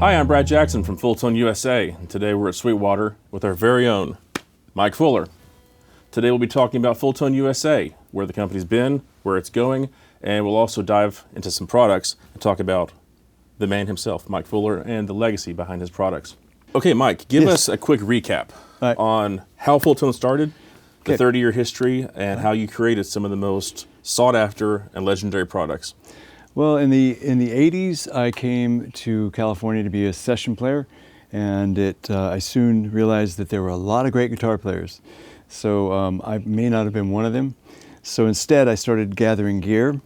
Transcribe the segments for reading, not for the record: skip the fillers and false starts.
Hi, I'm Brad Jackson from Fulltone USA, and today we're at Sweetwater with our very own Mike Fuller. Today we'll be talking about Fulltone USA, where the company's been, where it's going, and we'll also dive into some products and talk about the man himself, Mike Fuller, and the legacy behind his products. Okay, Mike, give us a quick recap on how Fulltone started, the 30-year history, and how you created some of the most sought-after and legendary products. Well, in the 80s, I came to California to be a session player, and I soon realized that there were a lot of great guitar players. So I may not have been one of them. So instead, I started gathering gear,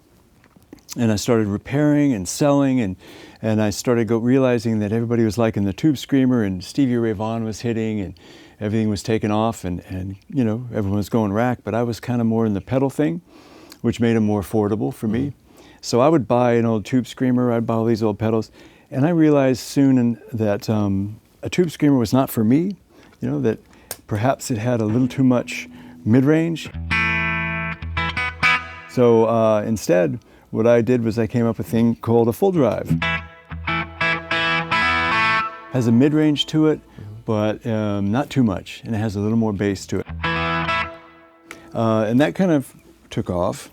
and I started repairing and selling, and I started realizing that everybody was liking the Tube Screamer, and Stevie Ray Vaughan was hitting, and everything was taking off, and you know, everyone was going rack, but I was kind of more in the pedal thing, which made them more affordable for me. So I would buy an old Tube Screamer, I'd buy all these old pedals, and I realized soon that a Tube Screamer was not for me, you know, that perhaps it had a little too much mid-range. So instead, what I did was I came up with a thing called a full drive. Has a mid-range to it, but not too much, and it has a little more bass to it. And that kind of took off.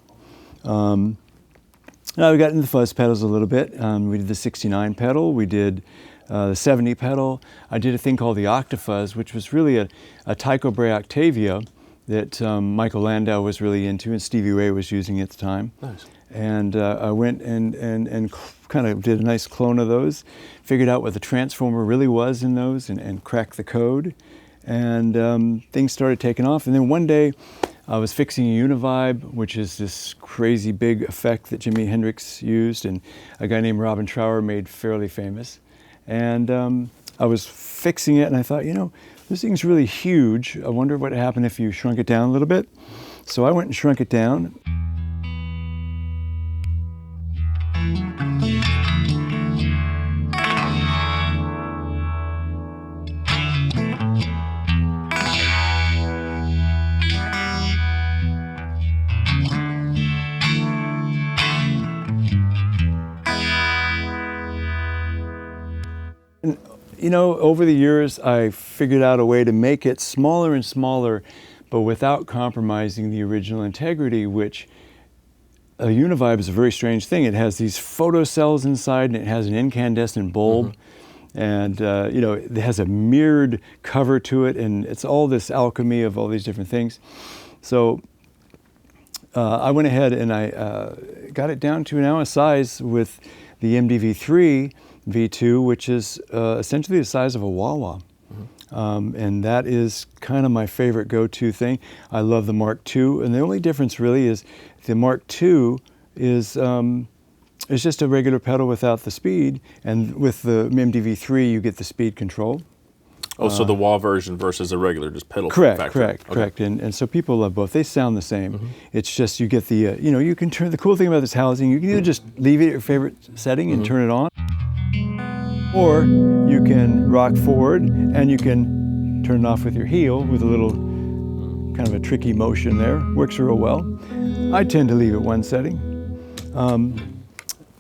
Now we got into the fuzz pedals a little bit. We did the 69 pedal, we did the 70 pedal. I did a thing called the Octafuzz, which was really a Tycho Brahe Octavia that Michael Landau was really into and Stevie Ray was using at the time. Nice. And I went and kind of did a nice clone of those, figured out what the transformer really was in those and cracked the code. And things started taking off. And then one day, I was fixing a Univibe, which is this crazy big effect that Jimi Hendrix used, and a guy named Robin Trower made fairly famous. And I was fixing it, and I thought, you know, this thing's really huge. I wonder what happened if you shrunk it down a little bit. So I went and shrunk it down. You know, over the years, I figured out a way to make it smaller and smaller, but without compromising the original integrity, which a Univibe is a very strange thing. It has these photocells inside, and it has an incandescent bulb, and you know, it has a mirrored cover to it, and it's all this alchemy of all these different things. So I went ahead and I got it down to now a size with the MDV3 V2, which is essentially the size of a wah-wah. And that is kind of my favorite go-to thing. I love the Mark II, and the only difference really is the Mark II is just a regular pedal without the speed, and with the MDV3 you get the speed control. Oh, so the wah version versus a regular, just pedal correct, factory. Correct. And so people love both. They sound the same. It's just you get the, you know, you can turn, the cool thing about this housing, you can either just leave it at your favorite setting and turn it on, or you can rock forward and you can turn it off with your heel with a little kind of a tricky motion there. Works real well. I tend to leave it one setting.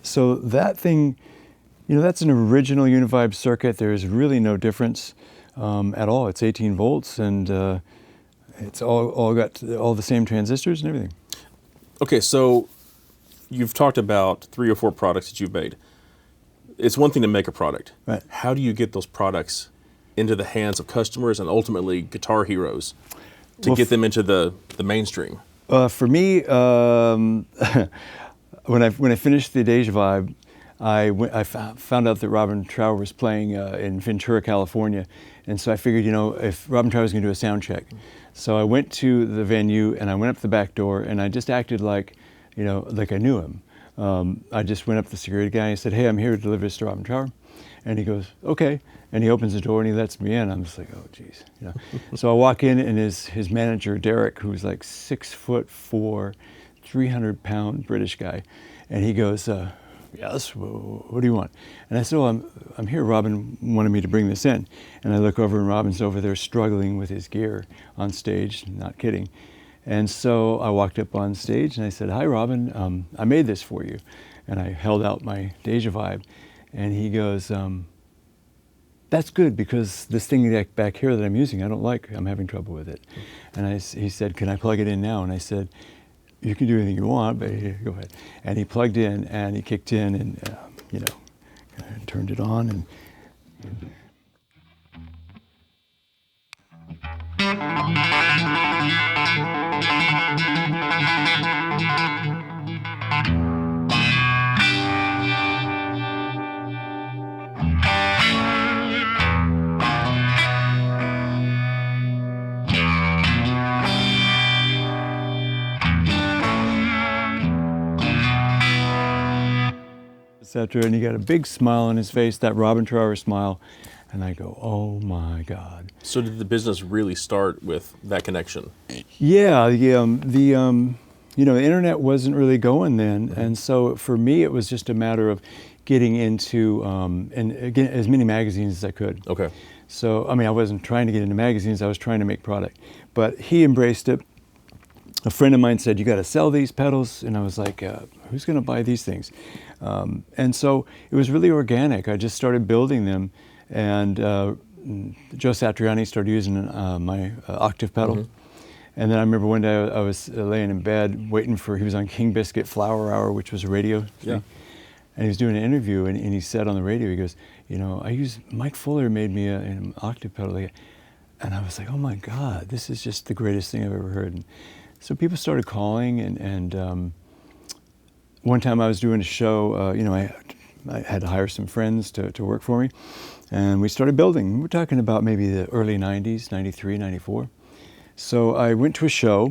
So that thing, you know, that's an original Univibe circuit. There's really no difference at all. It's 18 volts and it's all got all the same transistors and everything. Okay, so you've talked about 3 or 4 products that you've made. It's one thing to make a product. Right. How do you get those products into the hands of customers and ultimately guitar heroes to get them into the mainstream? For me, when I finished the Deja Vibe, I found out that Robin Trower was playing in Ventura, California, and so I figured, you know, if Robin Trower was going to do a sound check, so I went to the venue and I went up the back door and I just acted like, you know, like I knew him. I just went up to the security guy and I said, "Hey, I'm here to deliver this to Robin Trower," and he goes, "Okay," and he opens the door and he lets me in. I'm just like, oh, geez, you know. So I walk in and his manager Derek, who's like 6'4", 300-pound British guy, and he goes, "Yes, what do you want?" And I said, "Oh, I'm here. Robin wanted me to bring this in." And I look over and Robin's over there struggling with his gear on stage, not kidding. And so I walked up on stage and I said, "Hi, Robin, I made this for you." And I held out my Deja Vibe. And he goes, that's good because this thing back here that I'm using, I don't like. I'm having trouble with it. And he said, can I plug it in now? And I said, you can do anything you want, but here, go ahead. And he plugged in and he kicked in and, turned it on and. And he got a big smile on his face, that Robin Trower smile, and I go, oh my God. So did the business really start with that connection? Yeah, the internet wasn't really going then, and so for me it was just a matter of getting into and again as many magazines as I could. Okay. So I wasn't trying to get into magazines; I was trying to make product. But he embraced it. A friend of mine said, "You got to sell these pedals," and I was like, "Who's going to buy these things?" And so it was really organic. I just started building them, and Joe Satriani started using my octave pedal. Mm-hmm. And then I remember one day I was laying in bed waiting he was on King Biscuit Flower Hour, which was a radio thing. And he was doing an interview, and he said on the radio, he goes, Mike Fuller made me an octave pedal. And I was like, oh my God, this is just the greatest thing I've ever heard. And so people started calling, and one time I was doing a show, I had to hire some friends to work for me, and we started building. We're talking about maybe the early 90s, 93, 94. So I went to a show,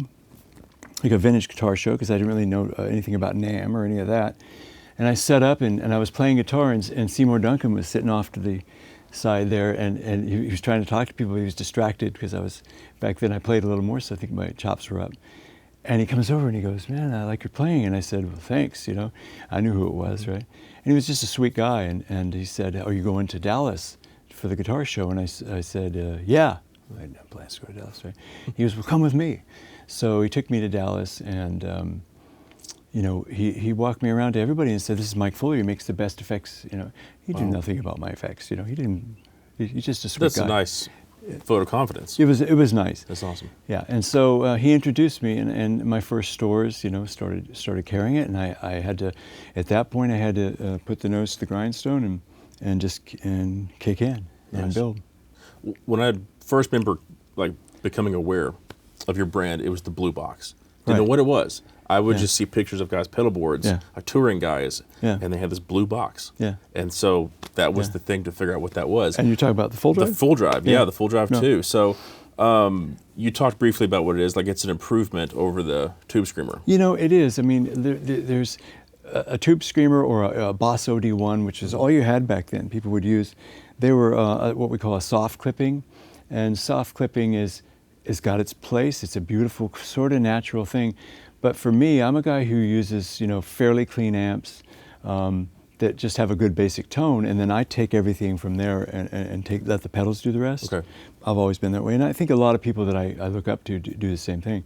like a vintage guitar show, because I didn't really know anything about NAMM or any of that. And I set up, and I was playing guitar, and Seymour Duncan was sitting off to the side there, and he was trying to talk to people. He was distracted because back then I played a little more, so I think my chops were up. And he comes over and he goes, man, I like your playing. And I said, well, thanks, I knew who it was, right? And he was just a sweet guy, and he said, are you going to Dallas for the guitar show? And I said, yeah. I had no plans to go to Dallas, right? He goes, well, come with me. So he took me to Dallas, and he walked me around to everybody and said, this is Mike Fuller, he makes the best effects. He knew nothing about my effects, he's just a sweet guy. That's a nice vote of confidence. It was nice. That's awesome. Yeah, and so he introduced me, and my first stores, started carrying it, and I had to, at that point, I had to put the nose to the grindstone and just kick in and build. When I first remember becoming aware of your brand, it was the blue box. Didn't know what it was. I would just see pictures of guys' pedal boards, touring guys, and they had this blue box. Yeah. And so that was the thing to figure out what that was. And you're talking about the full drive? The full drive, the full drive too. So you talked briefly about what it is. It's an improvement over the Tube Screamer. It is. There's a Tube Screamer or a Boss OD1, which is all you had back then. People would use. They were what we call a soft clipping, and soft clipping is got its place. It's a beautiful, sort of natural thing. But for me, I'm a guy who uses fairly clean amps that just have a good basic tone, and then I take everything from there and let the pedals do the rest. Okay. I've always been that way, and I think a lot of people that I look up to do the same thing.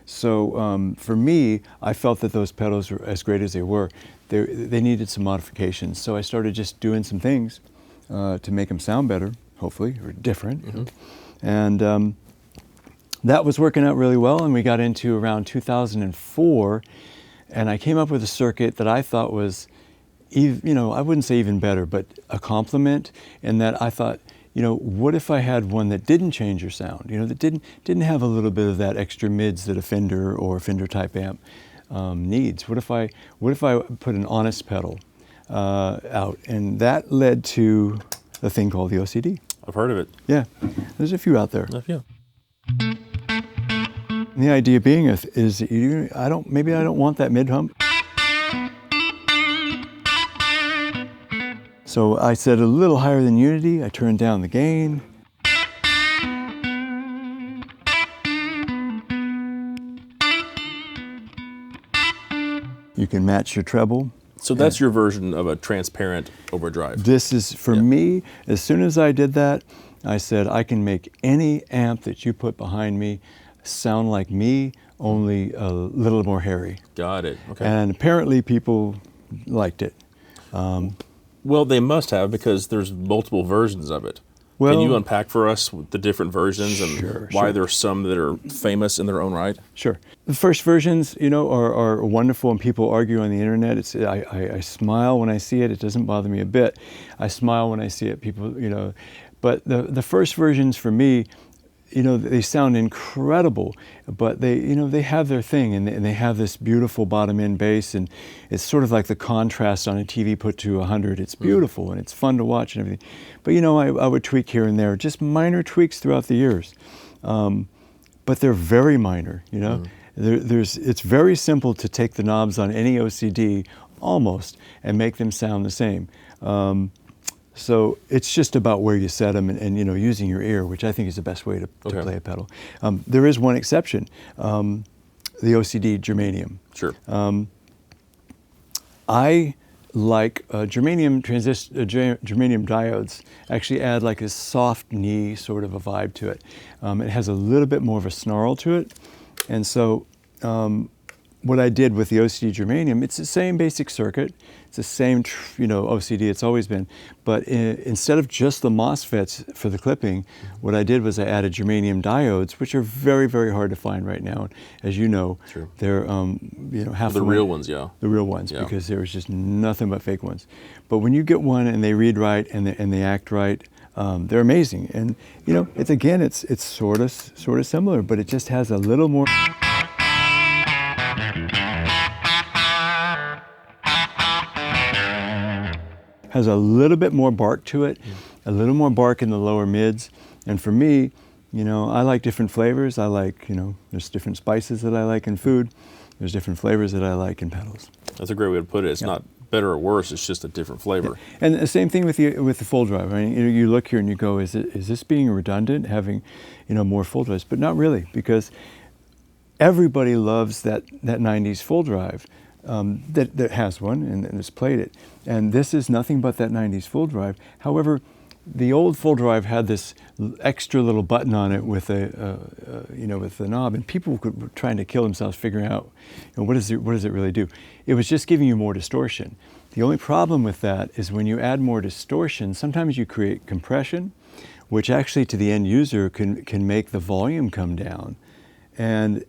So for me, I felt that those pedals were as great as they were. They needed some modifications. So I started just doing some things to make them sound better, hopefully, or different. Mm-hmm. And that was working out really well, and we got into around 2004, and I came up with a circuit that I thought was, I wouldn't say even better, but a compliment, in that I thought, what if I had one that didn't change your sound, that didn't have a little bit of that extra mids that a Fender or a Fender type amp needs? What if I put an honest pedal out? And that led to a thing called the OCD. I've heard of it. Yeah, there's a few out there. A few. The idea being is I don't want that mid hump. So I set a little higher than Unity. I turned down the gain. You can match your treble. So that's your version of a transparent overdrive. This is, for me, as soon as I did that, I said, I can make any amp that you put behind me sound like me, only a little more hairy. Got it. Okay. And apparently people liked it. Well, they must have, because there's multiple versions of it. Well, can you unpack for us the different versions and Sure, why sure. there's some that are famous in their own right? Sure. The first versions, are wonderful, and people argue on the internet. I smile when I see it. It doesn't bother me a bit. I smile when I see it. People, but the first versions for me, they sound incredible, but they have their thing, and they have this beautiful bottom end bass, and it's sort of like the contrast on a TV put to 100. It's beautiful and it's fun to watch and everything. But I would tweak here and there, just minor tweaks throughout the years. But they're very minor, It's very simple to take the knobs on any OCD almost and make them sound the same. So it's just about where you set them and using your ear, which I think is the best way to play a pedal. There is one exception, the OCD germanium. Sure. I like germanium diodes actually add like a soft knee sort of a vibe to it. It has a little bit more of a snarl to it. And so what I did with the OCD germanium, it's the same basic circuit. It's the same, OCD it's always been. But instead of just the MOSFETs for the clipping, what I did was I added germanium diodes, which are very, very hard to find right now. As you know, Sure. they're, half The real ones, yeah. The real ones, Yeah. because there was just nothing but fake ones. But when you get one and they read right and they act right, they're amazing. And it's sort of similar, but it just has a little more. Has a little bit more bark to it, a little more bark in the lower mids. And for me, I like different flavors. I like, there's different spices that I like in food. There's different flavors that I like in pedals. That's a great way to put it. It's not better or worse, it's just a different flavor. Yeah. And the same thing with the full drive. I mean, you look here and you go, is this being redundant, having, more full drives? But not really, because everybody loves that 90s full drive. That has one and has played it. And this is nothing but that 90s full drive. However, the old full drive had this extra little button on it with with the knob, and people were trying to kill themselves figuring out, what does it really do? It was just giving you more distortion. The only problem with that is when you add more distortion, sometimes you create compression, which actually to the end user can make the volume come down. And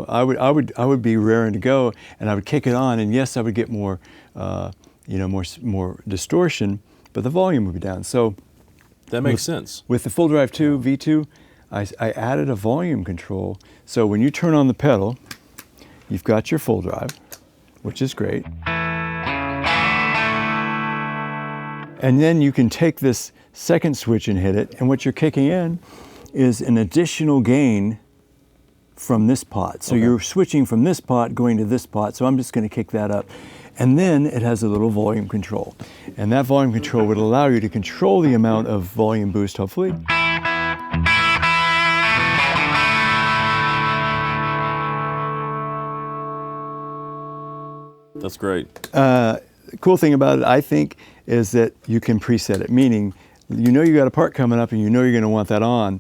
I would be raring to go, and I would kick it on, and yes, I would get more, more distortion, but the volume would be down. So That makes sense. with the Full Drive 2 V2, I added a volume control. So when you turn on the pedal, you've got your full drive, which is great. And then you can take this second switch and hit it, and what you're kicking in is an additional gain from this pot. So you're switching from this pot going to this pot. So I'm just going to kick that up. And then it has a little volume control. And that volume control would allow you to control the amount of volume boost, hopefully. That's great. The cool thing about it, I think, is that you can preset it, meaning you got a part coming up and you're going to want that on.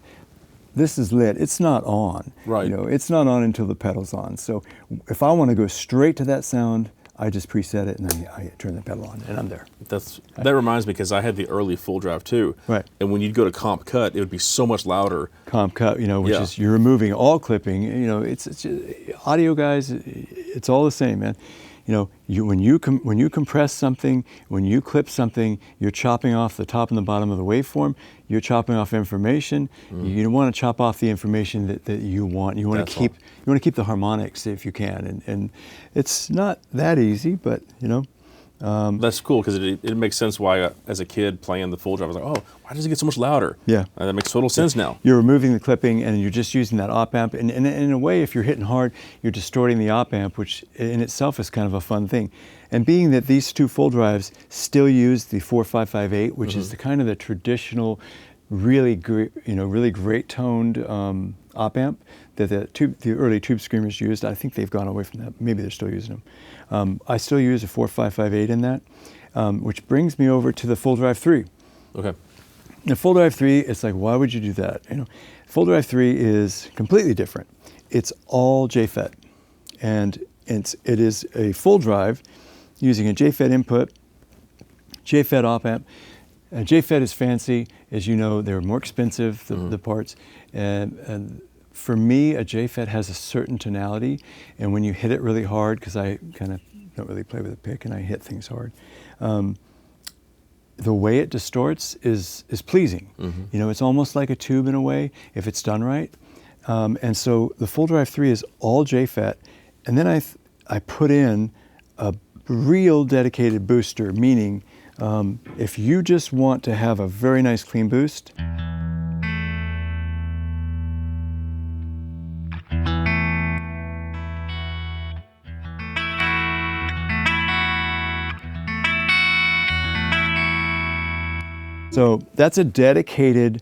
This is lit. It's not on. Right. It's not on until the pedal's on. So if I want to go straight to that sound, I just preset it and then I turn the pedal on and I'm there. That reminds me, because I had the early full drive too. Right. And when you'd go to comp cut, it would be so much louder. Comp cut, which is you're removing all clipping. It's just, audio guys, it's all the same, man. When you compress something, when you clip something, you're chopping off the top and the bottom of the waveform. You're chopping off information. You don't want to chop off the information that you want. You want to keep the harmonics if you can, and it's not that easy, but That's cool, because it makes sense why, as a kid playing the full drive, I was like, oh, why does it get so much louder? Yeah. That makes total sense now. You're removing the clipping and you're just using that op amp. And in a way, if you're hitting hard, you're distorting the op amp, which in itself is kind of a fun thing. And being that these two full drives still use the 4558, which is the kind of the traditional, really great toned op amp that the early tube screamers used. I think they've gone away from that. Maybe they're still using them. I still use a 4558 in that, which brings me over to the Full Drive 3. Okay. The Full Drive 3, it's like, why would you do that? Full Drive 3 is completely different. It's all JFET, and it is a full drive using a JFET input, JFET op amp, JFET is fancy. As you know, they're more expensive, the parts. And for me, a JFET has a certain tonality, and when you hit it really hard, because I kind of don't really play with a pick and I hit things hard, the way it distorts is pleasing. You know, it's almost like a tube in a way, if it's done right. And so the Full Drive 3 is all JFET, and then I put in a real dedicated booster, meaning if you just want to have a very nice clean boost, so that's a dedicated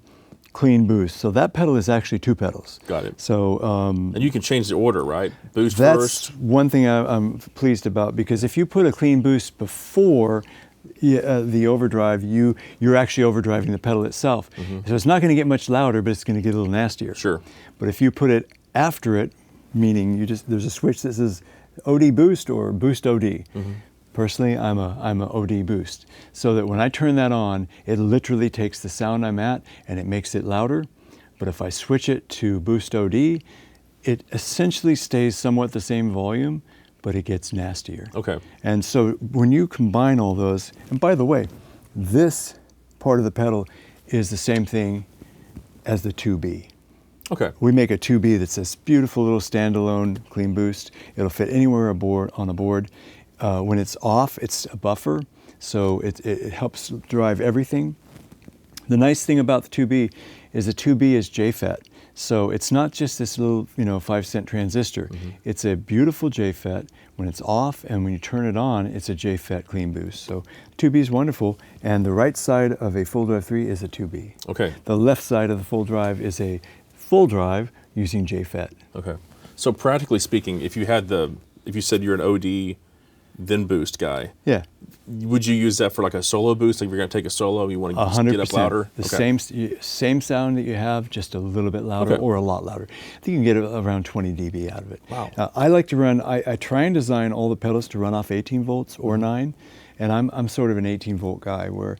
clean boost. So that pedal is actually 2 pedals. Got it. So and you can change the order, right? Boost that's first. one thing I'm pleased about, because if you put a clean boost before the overdrive, you're actually overdriving the pedal itself. So it's not going to get much louder, but it's going to get a little nastier. Sure. But if you put it after it, meaning there's a switch that says OD boost or boost OD. Personally, I'm a OD boost, so that when I turn that on, it literally takes the sound I'm at and it makes it louder. But if I switch it to boost OD, it essentially stays somewhat the same volume, but it gets nastier. Okay. And so when you combine all those, and by the way, this part of the pedal is the same thing as the 2B. Okay. We make a 2B that's this beautiful little standalone clean boost. It'll fit anywhere on a board. When it's off, it's a buffer, so it helps drive everything. The nice thing about the 2B is the 2B is JFET, so it's not just this little 5-cent transistor. It's a beautiful JFET. When it's off and when you turn it on, it's a JFET clean boost. So 2B is wonderful, and the right side of a Full Drive 3 is a 2B. Okay. The left side of the Full Drive is a full drive using JFET. Okay. So practically speaking, if you said you're an OD then boost guy, Yeah. would you use that for like a solo boost? Like if you're going to take a solo, you want to just get up louder? The same sound that you have, just a little bit louder or a lot louder. I think you can get around 20 dB out of it. Wow. I like to run, I try and design all the pedals to run off 18 volts or 9, and I'm sort of an 18 volt guy where,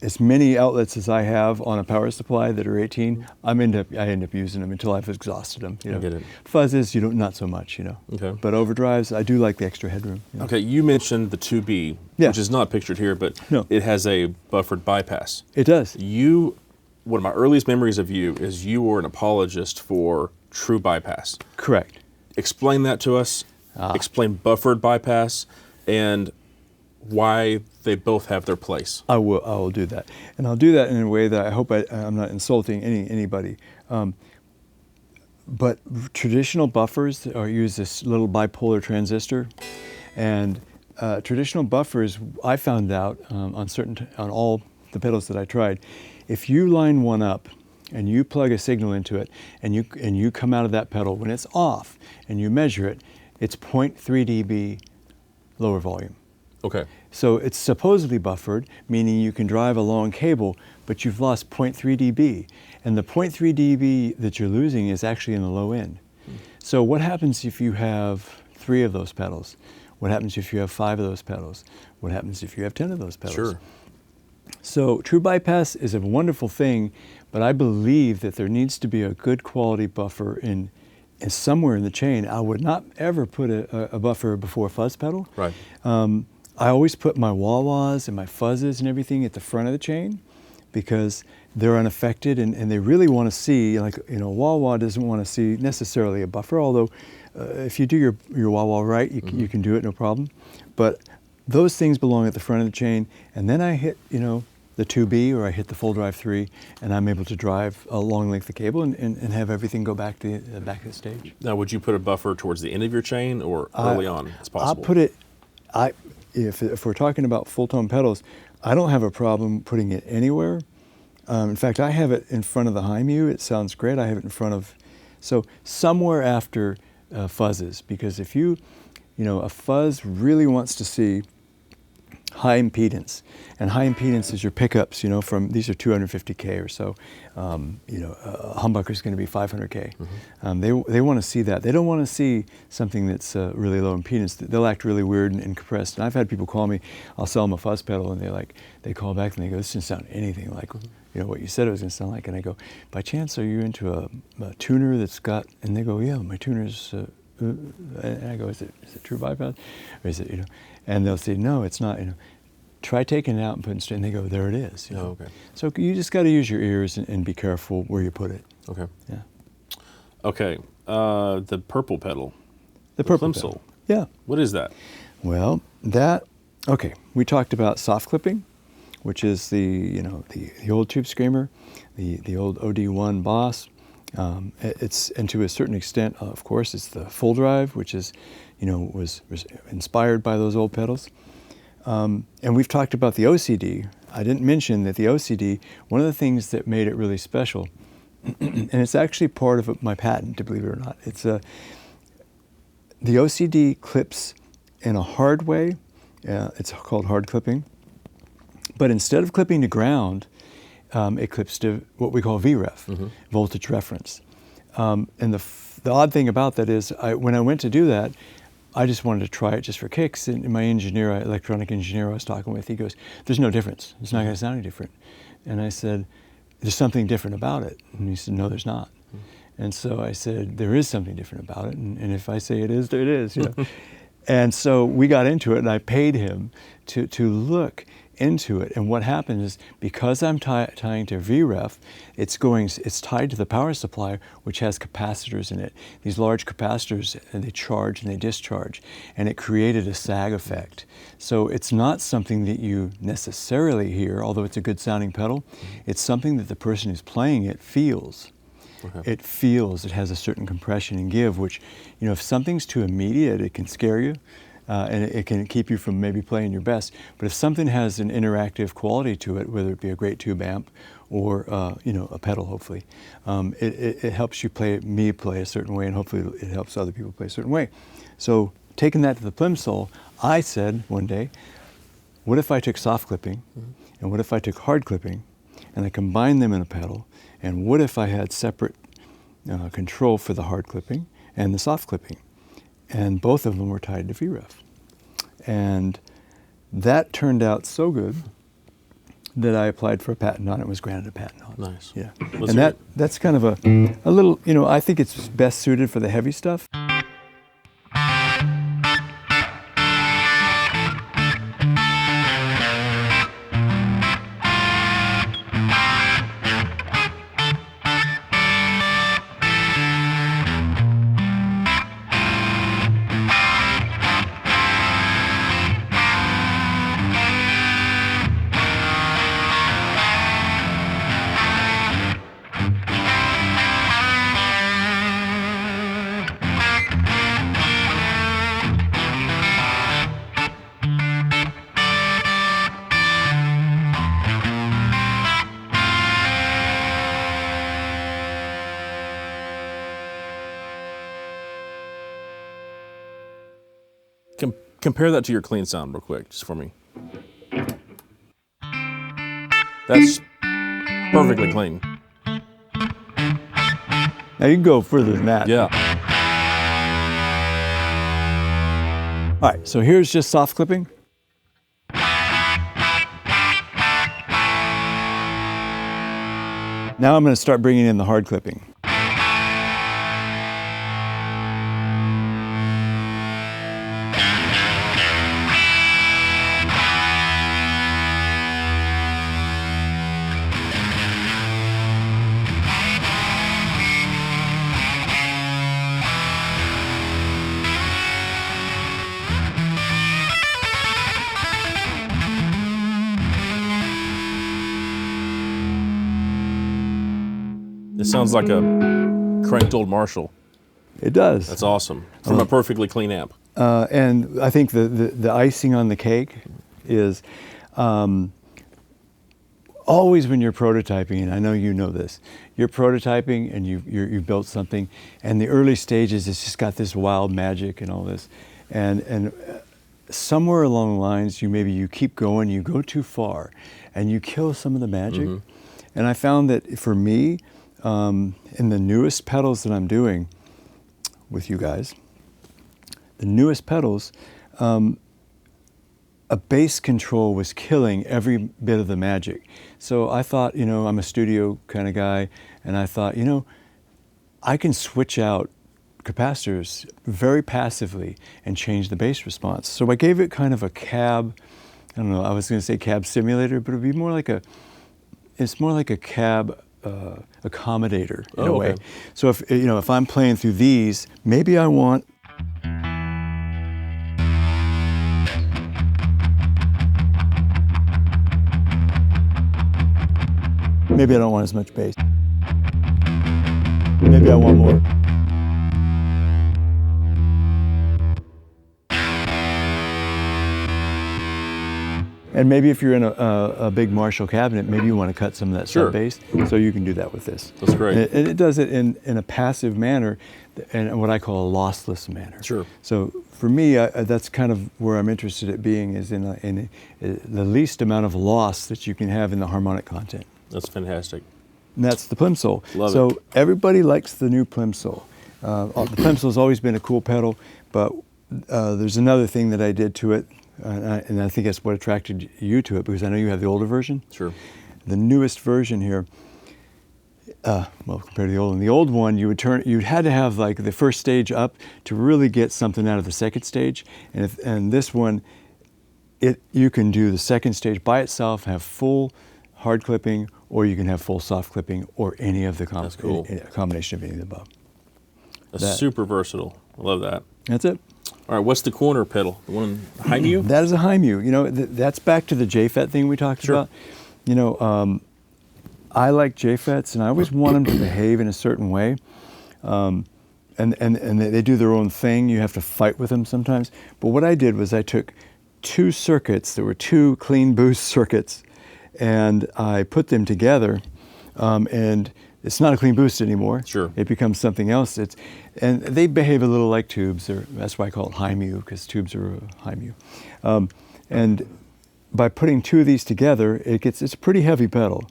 as many outlets as I have on a power supply that are 18, I end up using them until I've exhausted them. I get it. Fuzzes, not so much, Okay. But overdrives, I do like the extra headroom. Okay, you mentioned the 2B, which is not pictured here, but it has a buffered bypass. It does. One of my earliest memories of you is you were an apologist for true bypass. Correct. Explain that to us. Explain buffered bypass and why they both have their place. I will do that, and I'll do that in a way that I hope I'm not insulting anybody. But traditional buffers use this little bipolar transistor, and traditional buffers, I found out on all the pedals that I tried, if you line one up and you plug a signal into it, and you come out of that pedal when it's off, and you measure it, it's 0.3 dB lower volume. Okay. So it's supposedly buffered, meaning you can drive a long cable, but you've lost 0.3 dB. And the 0.3 dB that you're losing is actually in the low end. So what happens if you have 3 of those pedals? What happens if you have 5 of those pedals? What happens if you have 10 of those pedals? Sure. So true bypass is a wonderful thing, but I believe that there needs to be a good quality buffer in somewhere in the chain. I would not ever put a buffer before a fuzz pedal. Right. I always put my wah-wahs and my fuzzes and everything at the front of the chain because they're unaffected and they really want to see, wah-wah doesn't want to see necessarily a buffer, although if you do your wah-wah right, you can do it, no problem. But those things belong at the front of the chain, and then I hit, the 2B or I hit the Full Drive 3, and I'm able to drive a long length of cable and have everything go back to the back of the stage. Now, would you put a buffer towards the end of your chain or early on as possible? I'll put it, if we're talking about full-tone pedals, I don't have a problem putting it anywhere. In fact, I have it in front of the HiMu. It sounds great. I have it in front of, so somewhere after fuzzes, because if a fuzz really wants to see high impedance. And high impedance is your pickups, from, these are 250K or so. A humbucker is going to be 500K. They want to see that. They don't want to see something that's really low impedance. They'll act really weird and compressed. And I've had people call me, I'll sell them a fuzz pedal, and they call back and they go, this doesn't sound anything like what you said it was going to sound like. And I go, by chance, are you into a tuner that's got, and they go, yeah, my tuner's, and I go, is it true bypass? Or is it, and they'll say, no, it's not, try taking it out and putting it straight, and they go, there it is. Oh, okay. So you just got to use your ears and be careful where you put it. Okay. Yeah. Okay. The purple pedal. The purple PlimSoul. pedal. Yeah. What is that? Well, okay, we talked about soft clipping, which is the old tube screamer, the old OD1 Boss. It's, and to a certain extent, of course, it's the full drive, which is, was inspired by those old pedals. And we've talked about the OCD. I didn't mention that the OCD, one of the things that made it really special, and it's actually part of my patent, to believe it or not, it's the OCD clips in a hard way. It's called hard clipping. But instead of clipping to ground, it clips to what we call VREF, voltage reference. And the odd thing about that is, when I went to do that, I just wanted to try it just for kicks. And my electronic engineer I was talking with, he goes, there's no difference. It's not going to sound any different. And I said, there's something different about it. And he said, no, there's not. And so I said, there is something different about it. And if I say it is, there it is. And so we got into it, and I paid him to look into it. And what happened is, because I'm tying to VREF, it's tied to the power supply, which has capacitors in it. These large capacitors, and they charge and they discharge, and it created a sag effect. So it's not something that you necessarily hear, although it's a good sounding pedal. It's something that the person who's playing it feels. Okay. It feels, it has a certain compression and give, which, if something's too immediate, it can scare you. And it can keep you from maybe playing your best. But if something has an interactive quality to it, whether it be a great tube amp or a pedal, hopefully, it helps me play a certain way, and hopefully it helps other people play a certain way. So taking that to the PlimSoul, I said one day, what if I took soft clipping, and what if I took hard clipping, and I combined them in a pedal, and what if I had separate control for the hard clipping and the soft clipping? And both of them were tied to VREF. And that turned out so good that I applied for a patent on it, was granted a patent on it. Nice. Yeah. And that's kind of a little, I think it's best suited for the heavy stuff. Compare that to your clean sound real quick, just for me. That's perfectly clean. Now you can go further than that. Yeah. All right, so here's just soft clipping. Now I'm going to start bringing in the hard clipping. It sounds like a cranked old Marshall. It does. That's awesome. From a perfectly clean amp. And I think the icing on the cake is always when you're prototyping, and I know you know this, you're prototyping and you've built something, and the early stages, it's just got this wild magic and all this. And somewhere along the lines, you keep going, you go too far, and you kill some of the magic. And I found that for me, in the newest pedals that I'm doing with you guys, the newest pedals, a bass control was killing every bit of the magic. So I thought, I'm a studio kind of guy, and I thought, I can switch out capacitors very passively and change the bass response. So I gave it kind of a cab, I don't know, I was going to say cab simulator, but it'd be more like it's more like a cab accommodator in a way. So if I'm playing through these, maybe I want maybe I don't want as much bass. Maybe I want more. And maybe if you're in a big Marshall cabinet, maybe you want to cut some of that sub bass, so you can do that with this. That's great. And it does it in a passive manner, and what I call a lossless manner. Sure. So for me, that's kind of where I'm interested in being, is in the least amount of loss that you can have in the harmonic content. That's fantastic. And that's the PlimSoul. Love it. So everybody likes the new PlimSoul. The PlimSoul's always been a cool pedal, but there's another thing that I did to it. And I think that's what attracted you to it, because I know you have the older version. Sure. The newest version here, well, compared to the old one. The old one, you had to have like the first stage up to really get something out of the second stage. And this one, you can do the second stage by itself, have full hard clipping, or you can have full soft clipping, or any of the combination of any of the above. That's super versatile. I love that. That's it. All right, what's the corner pedal? The one HiMu? That is a HiMu. That's back to the JFET thing we talked about. I like JFETs, and I always want them to behave in a certain way. And they do their own thing. You have to fight with them sometimes. But what I did was I took two circuits. There were two clean boost circuits, and I put them together. And it's not a clean boost anymore. Sure. It becomes something else. And they behave a little like tubes. That's why I call it HiMu, because tubes are HiMu. And by putting two of these together, it's a pretty heavy pedal.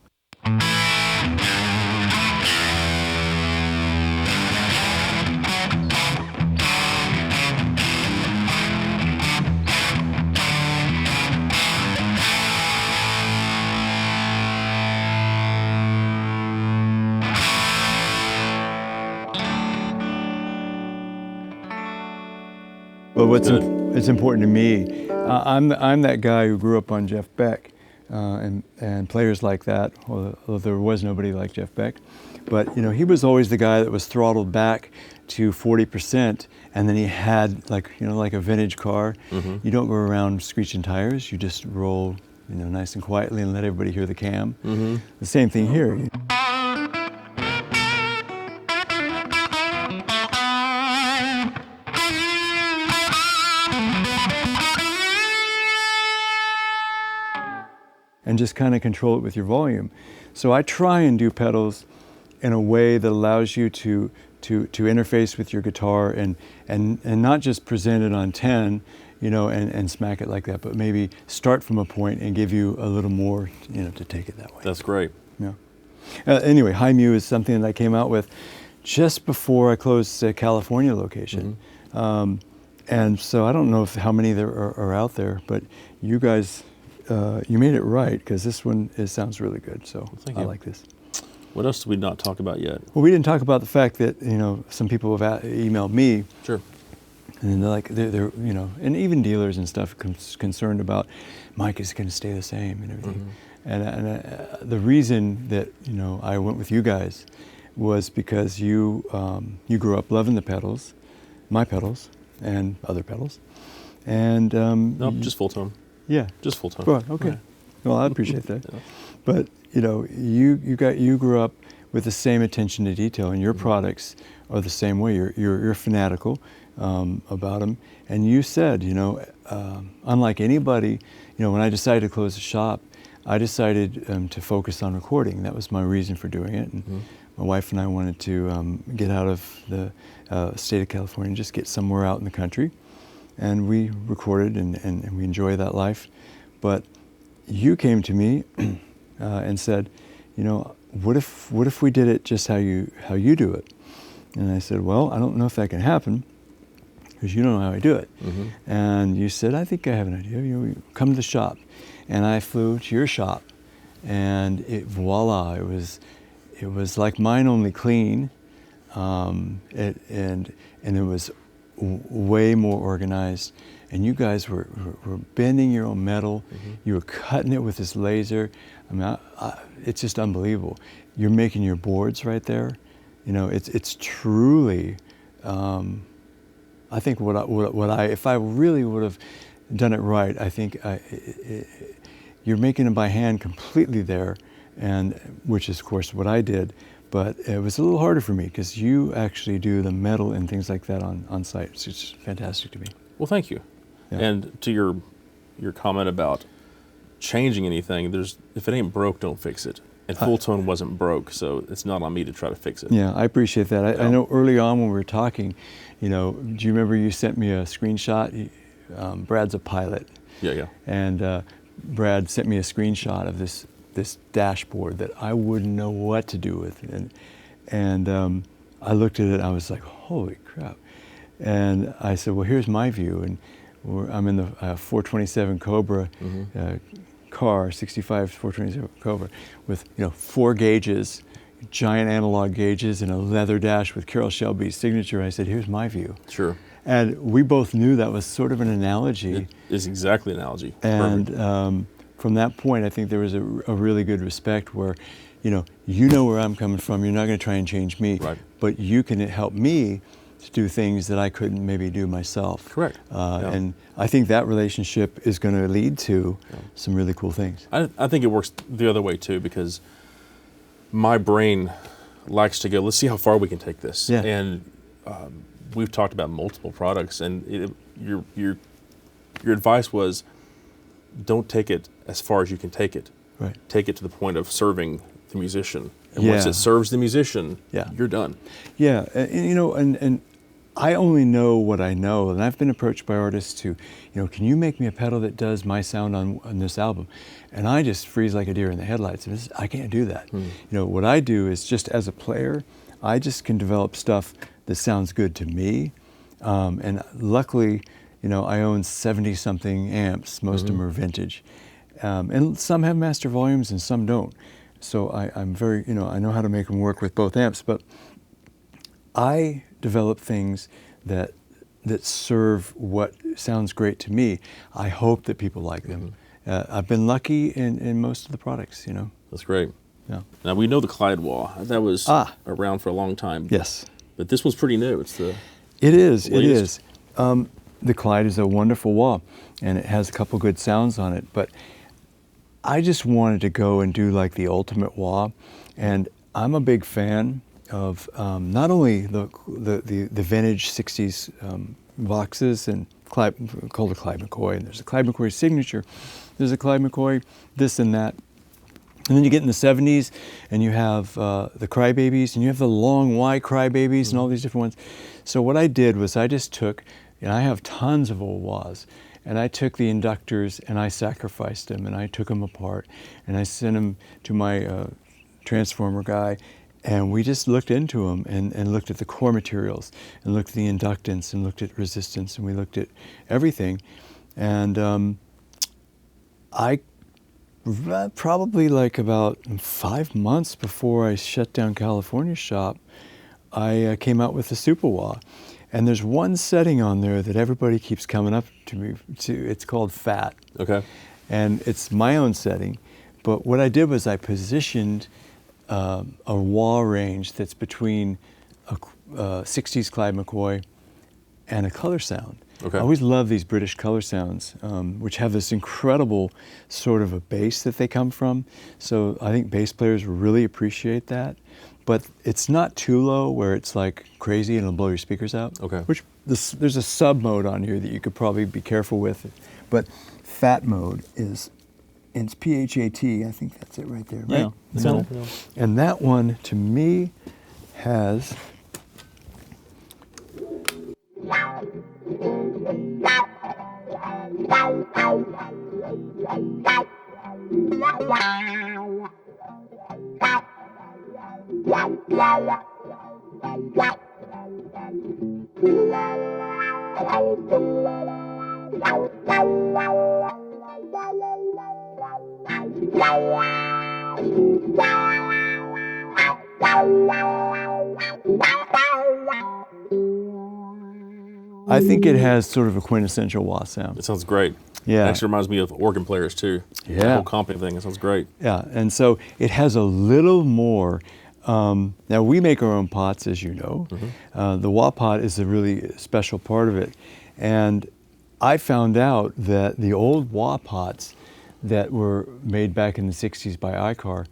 But it's important to me. I'm that guy who grew up on Jeff Beck and players like that. Although there was nobody like Jeff Beck, but he was always the guy that was throttled back to 40%, and then he had like a vintage car. You don't go around screeching tires. You just roll nice and quietly and let everybody hear the cam. The same thing here. And just kind of control it with your volume. So I try and do pedals in a way that allows you to interface with your guitar and not just present it on 10, and smack it like that, but maybe start from a point and give you a little more, to take it that way. That's great. Yeah. Anyway, HiMu is something that I came out with just before I closed the California location. And so I don't know how many there are out there, but you guys, you made it right, because this one sounds really good. So I like this. What else did we not talk about yet? Well, we didn't talk about the fact that some people have emailed me. Sure. And they're and even dealers and stuff concerned about Mike is going to stay the same and everything. And the reason that I went with you guys was because you grew up loving the pedals, my pedals, and other pedals, and nope, just Fulltone. Yeah, just Fulltone. Well, okay. Yeah. Well, I appreciate that. But you grew up with the same attention to detail, and your products are the same way. You're fanatical about them, and you said, unlike anybody, when I decided to close the shop, I decided to focus on recording. That was my reason for doing it. And my wife and I wanted to get out of the state of California and just get somewhere out in the country. and we recorded and we enjoy that life. But you came to me and said, you know, what if we did it just how you do it? And I said, well, I don't know if that can happen because you don't know how I do it. Mm-hmm. And you said, I think I have an idea. You come to the shop. And I flew to your shop, and voila, it was like mine, only clean, and it was way more organized. And you guys were bending your own metal. Mm-hmm. You were cutting it with this laser. I mean, it's just unbelievable. You're making your boards right there. You know, it's truly. I think if I really would have done it right, I think you're making them by hand completely there, and which is of course what I did. But it was a little harder for me because you actually do the metal and things like that on site. It's just fantastic to me. Well, thank you. Yeah. And to your comment about changing anything, if it ain't broke, don't fix it. And Fulltone wasn't broke, so it's not on me to try to fix it. Yeah, I appreciate that. I know early on when we were talking, you know, do you remember you sent me a screenshot? Brad's a pilot. Yeah. And Brad sent me a screenshot of this dashboard that I wouldn't know what to do with. And I looked at it and I was like, holy crap. And I said, well, here's my view. And I'm in the 427 Cobra car, 65 427 Cobra, with 4 gauges, giant analog gauges, and a leather dash with Carroll Shelby's signature. I said, here's my view. Sure. And we both knew that was sort of an analogy. It is exactly an analogy. And from that point, I think there was a really good respect where, you know where I'm coming from. You're not going to try and change me, right. But you can help me to do things that I couldn't maybe do myself. Correct. And I think that relationship is going to lead to some really cool things. I think it works the other way too, because my brain likes to go, let's see how far we can take this. Yeah. And we've talked about multiple products, and your advice was, don't take it as far as you can take it. Right. Take it to the point of serving the musician. And once it serves the musician, you're done. Yeah, and I only know what I know, and I've been approached by artists to, can you make me a pedal that does my sound on this album? And I just freeze like a deer in the headlights. I can't do that. What I do is, just as a player, I just can develop stuff that sounds good to me. And luckily, I own 70-something amps. Most of them are vintage. And some have master volumes and some don't. So I'm very, I know how to make them work with both amps, but I develop things that serve what sounds great to me. I hope that people like them. I've been lucky in most of the products, That's great. Yeah. Now we know the Clyde wah. That was around for a long time. Yes. But this one's pretty new. It is. The Clyde is a wonderful wah, and it has a couple good sounds on it, but I just wanted to go and do like the ultimate wah, and I'm a big fan of not only the vintage 60s boxes and called a Clyde McCoy, and there's a Clyde McCoy signature, there's a Clyde McCoy this and that, and then you get in the 70s and you have the Crybabies, and you have the long Y Crybabies and all these different ones. So what I did was I just took, and I have tons of old wahs, and I took the inductors and I sacrificed them, and I took them apart and I sent them to my transformer guy, and we just looked into them and looked at the core materials and looked at the inductance and looked at resistance, and we looked at everything. And I probably like about 5 months before I shut down California shop, I came out with the Super Wah. And there's one setting on there that everybody keeps coming up to me to. It's called Fat. Okay. And it's my own setting. But what I did was I positioned a wah range that's between a 60s Clyde McCoy and a color sound. Okay. I always love these British color sounds, which have this incredible sort of a bass that they come from. So I think bass players really appreciate that. But it's not too low where it's like crazy and it'll blow your speakers out. Okay. Which there's a sub mode on here that you could probably be careful with. But fat mode is, and it's PHAT. I think that's it right there, right? Yeah. And that one to me has I think it has sort of a quintessential wah sound. It sounds great. Yeah. It actually reminds me of organ players too. Yeah. The whole comping thing, it sounds great. Yeah, and so it has a little more. Now we make our own pots, as you know. The wah pot is a really special part of it. And I found out that the old wah pots that were made back in the 60s by ICAR,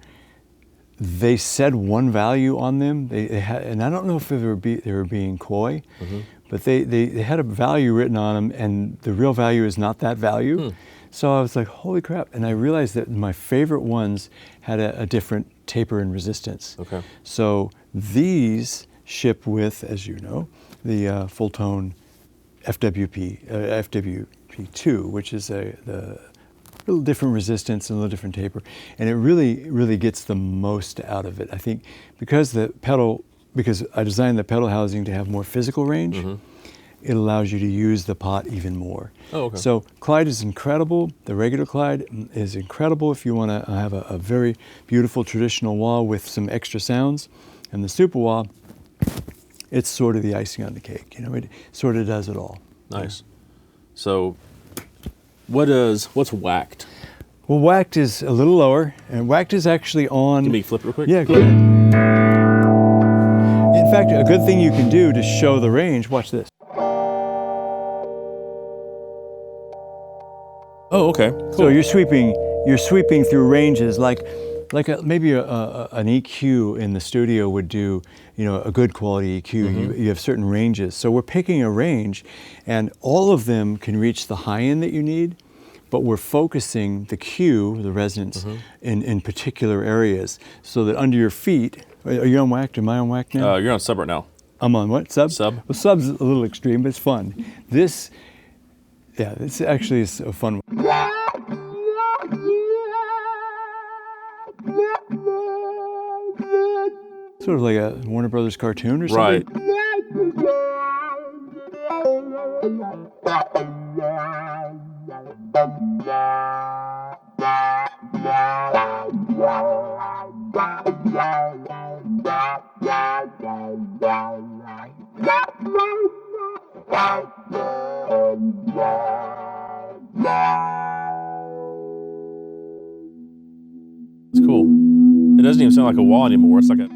they said one value on them. They had, and I don't know if they were being coy, but they had a value written on them, and the real value is not that value. So I was like, holy crap. And I realized that my favorite ones had a different taper and resistance. Okay. So these ship with, as you know, the Fulltone FWP2, which is the little different resistance and a little different taper. And it really gets the most out of it. I think because I designed the pedal housing to have more physical range, it allows you to use the pot even more. Oh, okay. So Clyde is incredible. The regular Clyde is incredible if you want to have a very beautiful traditional wah with some extra sounds. And the super wah, it's sort of the icing on the cake. You know, it sort of does it all. Nice. So what's whacked? Well, whacked is a little lower, and whacked is actually on. Can we flip real quick? Yeah, go ahead. In fact, a good thing you can do to show the range, watch this. Oh, okay. Cool. So you're sweeping through ranges like maybe an EQ in the studio would do, you know, a good quality EQ. You have certain ranges. So we're picking a range, and all of them can reach the high end that you need, but we're focusing the Q, the resonance, in particular areas, so that under your feet. Are you on whacked? Am I on whacked now? You're on sub right now. I'm on what? Sub? Sub. Well, sub's a little extreme, but it's fun. This actually is a fun one. Sort of like a Warner Brothers cartoon or something. Right. It's cool. It doesn't even sound like a wah anymore. It's like a.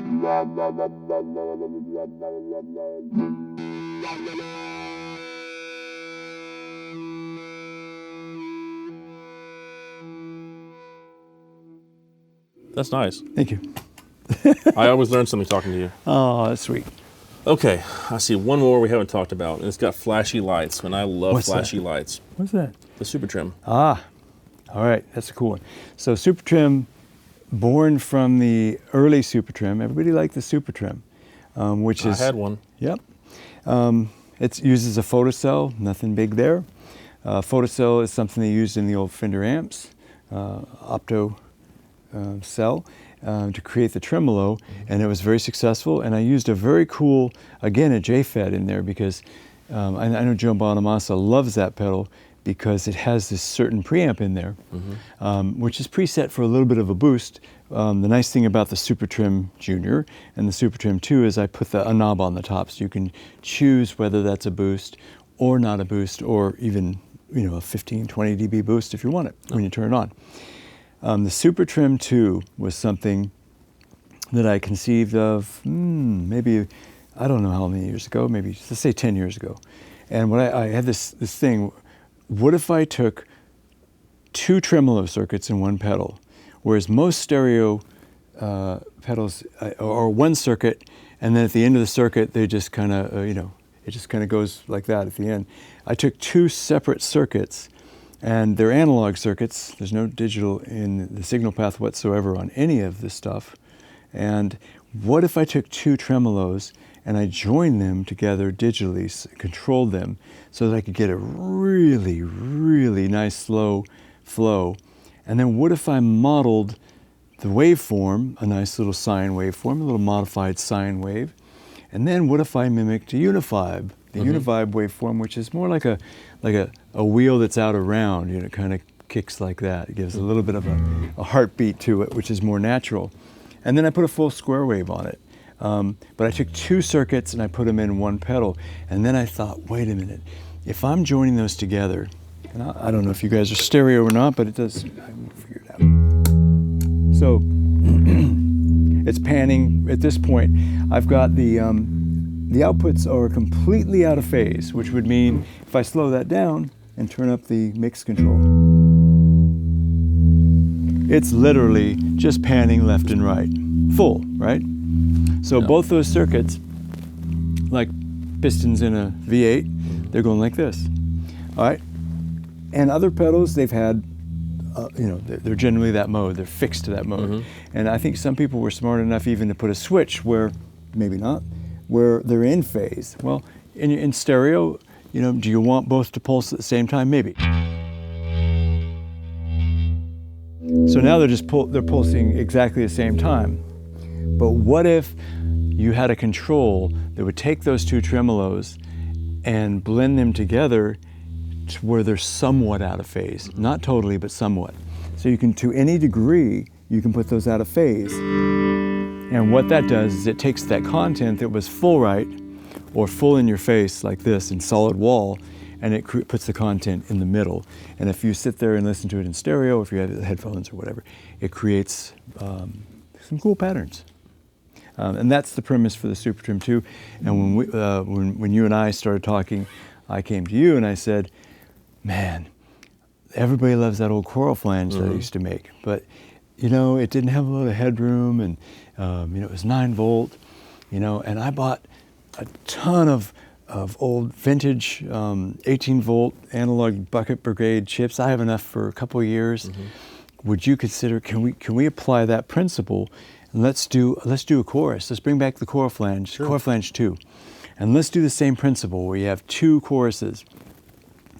That's nice. Thank you. I always learn something talking to you. Oh, that's sweet. Okay, I see one more we haven't talked about, and it's got flashy lights, and I love What's flashy that? lights. What's that? The Super Trim. Ah, all right, that's a cool one. So Super Trim, born from the early Super Trim. Everybody liked the Super Trim, which is. I had one. Yep. It uses a photocell, nothing big there. Photocell is something they used in the old Fender amps, opto cell, to create the tremolo, and it was very successful. And I used a very cool, again, a JFET in there because I know Joe Bonamassa loves that pedal because it has this certain preamp in there, which is preset for a little bit of a boost. The nice thing about the Super Trim Junior and the Super Trim 2 is I put a knob on the top, so you can choose whether that's a boost or not a boost, or even, you know, a 15, 20 dB boost if you want it when you turn it on. The Super Trim 2 was something that I conceived of maybe, I don't know how many years ago, maybe let's say 10 years ago. And when I had this thing, what if I took 2 tremolo circuits in one pedal, whereas most stereo pedals are one circuit, and then at the end of the circuit, they just kind of, you know, it just kind of goes like that at the end. I took 2 separate circuits, and they're analog circuits. There's no digital in the signal path whatsoever on any of this stuff. And what if I took 2 tremolos and I joined them together digitally, controlled them, so that I could get a really, really nice slow flow. And then what if I modeled the waveform, a nice little sine waveform, a little modified sine wave, and then what if I mimicked a univibe, the univibe waveform, which is more like a wheel that's out around, you know, it kind of kicks like that. It gives a little bit of a heartbeat to it, which is more natural. And then I put a full square wave on it. But I took 2 circuits and I put them in one pedal. And then I thought, wait a minute, if I'm joining those together, and I don't know if you guys are stereo or not, but it does, I can figure it out. So it's panning. At this point, I've got the outputs are completely out of phase, which would mean if I slow that down and turn up the mix control, it's literally just panning left and right, full, right? So both those circuits, like pistons in a V8, they're going like this, all right? And other pedals, they've had, you know, they're generally that mode, they're fixed to that mode. And I think some people were smart enough even to put a switch where, maybe not, where they're in phase. Well, in stereo, you know, do you want both to pulse at the same time? Maybe. So now they're pulsing exactly the same time. But what if you had a control that would take those 2 tremolos and blend them together to where they're somewhat out of phase? Not totally, but somewhat. So you can, to any degree, you can put those out of phase. And what that does is it takes that content that was full right, or full in your face like this in solid wall, and it puts the content in the middle. And if you sit there and listen to it in stereo, if you have headphones or whatever, it creates some cool patterns. And that's the premise for the Super Trim 2. And when you and I started talking, I came to you and I said, man, everybody loves that old coral flange that I used to make. But, you know, it didn't have a lot of headroom, and, you know, it was 9 volt, you know, and I bought a ton of old vintage 18 volt analog bucket brigade chips. I have enough for a couple of years. Would you consider, can we apply that principle, and let's do a chorus. Let's bring back the coral flange, coral flange 2. And let's do the same principle where you have 2 choruses,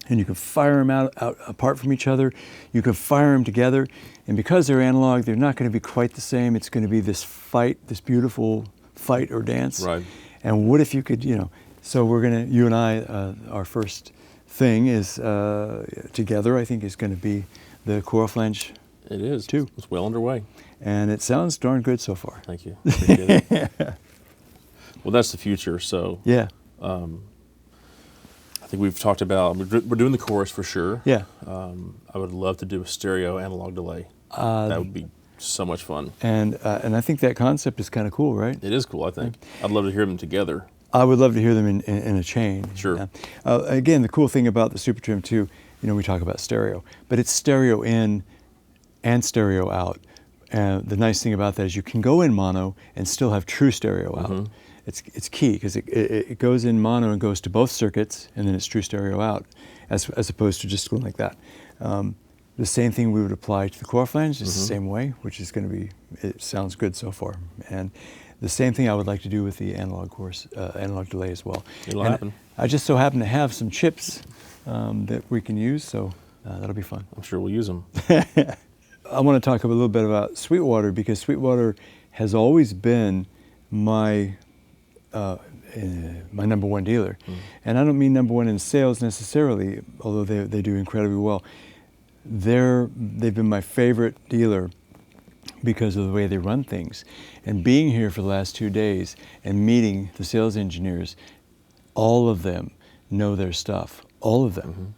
and you can fire them out apart from each other. You can fire them together, and because they're analog, they're not going to be quite the same. It's going to be this fight, this beautiful fight or dance. Right. And what if you could, you know, so we're going to, you and I, our first thing is, together, I think, is going to be the coral flange. It is. 2. It's well underway. And it sounds darn good so far. Thank you. Appreciate it. Well, that's the future. So yeah. I think we've talked about, we're doing the chorus for sure. Yeah. I would love to do a stereo analog delay. That would be so much fun. And I think that concept is kind of cool, right? It is cool, I think. I'd love to hear them together. I would love to hear them in a chain. Sure. Again, the cool thing about the Super Trim 2, you know, we talk about stereo, but it's stereo in and stereo out. And the nice thing about that is you can go in mono and still have true stereo out. It's key, because it goes in mono and goes to both circuits, and then it's true stereo out, as opposed to just going like that. The same thing we would apply to the coral flange, just the same way, which is going to be, it sounds good so far. And the same thing I would like to do with the analog course, analog delay as well. It'll happen. I just so happen to have some chips that we can use, so that'll be fun. I'm sure we'll use them. I want to talk a little bit about Sweetwater, because Sweetwater has always been my my number 1 dealer. And I don't mean number 1 in sales necessarily, although they do incredibly well. They've been my favorite dealer because of the way they run things. And being here for the last 2 days and meeting the sales engineers, all of them know their stuff, all of them.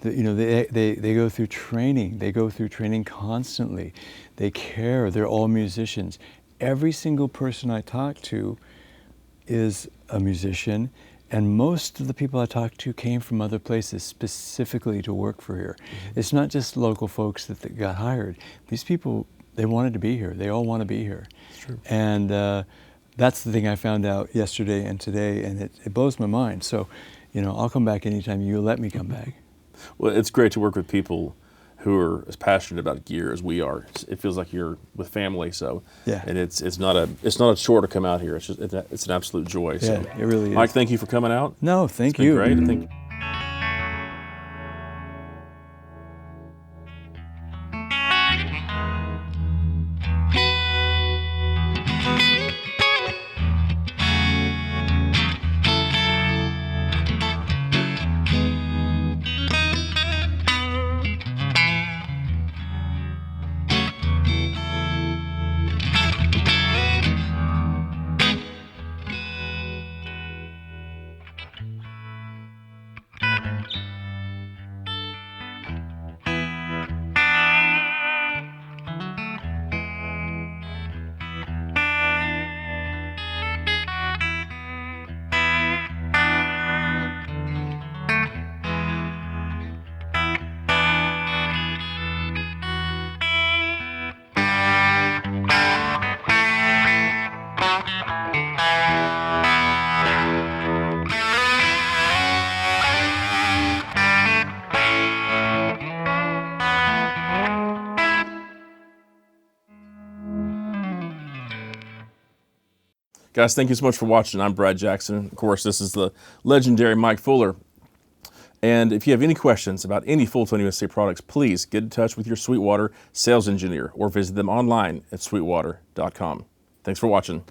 You know, they go through training. They go through training constantly. They care. They're all musicians. Every single person I talk to is a musician, and most of the people I talked to came from other places specifically to work for here. It's not just local folks that got hired. These people, they wanted to be here. They all want to be here. That's true. And that's the thing I found out yesterday and today, and it blows my mind. So, you know, I'll come back anytime you let me come back. Well, it's great to work with people who are as passionate about gear as we are. It feels like you're with family. So, Yeah. and it's not a chore to come out here. It's just it's an absolute joy. Yeah, So, it really is. Mike, thank you for coming out. No, thank It's been you. great. I think. Guys, thank you so much for watching. I'm Brad Jackson. Of course, this is the legendary Mike Fuller. And if you have any questions about any Fulltone USA products, please get in touch with your Sweetwater sales engineer or visit them online at sweetwater.com. Thanks for watching.